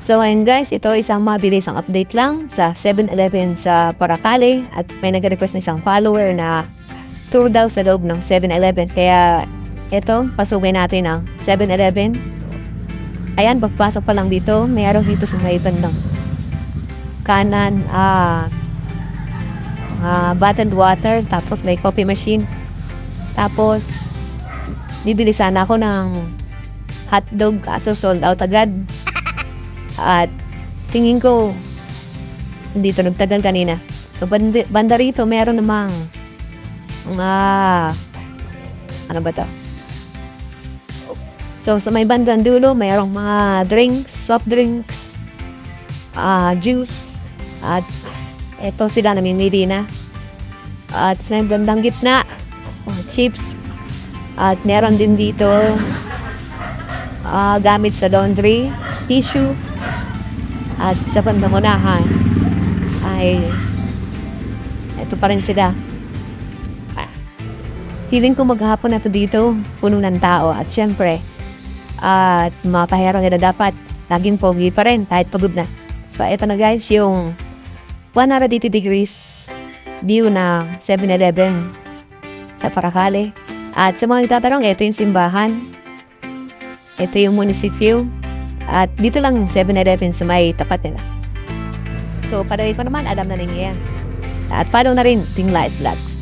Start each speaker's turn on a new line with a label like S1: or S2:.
S1: So ayun guys, ito isang mabilisang update lang sa 7-Eleven sa Paracale at may nag-request na isang follower na tour daw sa loob ng 7-Eleven. Kaya ito, pasukin natin ang 7-Eleven. So, ayan, pagpasok pa lang dito, mayroon dito sa may bandang kanan, bottled water, tapos may coffee machine. Tapos, bibili sana ako ng hotdog, kaso sold out agad. At tingin ko, hindi ito nagtagal kanina. So, banda rito, meron namang ano ba ito? So, sa may bandang dulo, mayroong mga drinks, soft drinks, juice, at ito sila namimili na. At sa may bandang gitna, chips, at meron din dito gamit sa laundry, tissue, at sa pandamunahan ay ito pa rin sila. Feeling ko maghapon na to dito, puno ng tao at syempre at mapahero na dapat laging pogi pa rin kahit pagod na. So ito na guys yung 180 degrees view na 7-Eleven sa Paracale. At sa mga nagtatanong, ito yung simbahan, ito yung munisipyo, at dito lang yung 7-Eleven sa may tapat nila. So palagi ko naman alam na ninyo yan. At follow na rin Ting Lies Vlogs.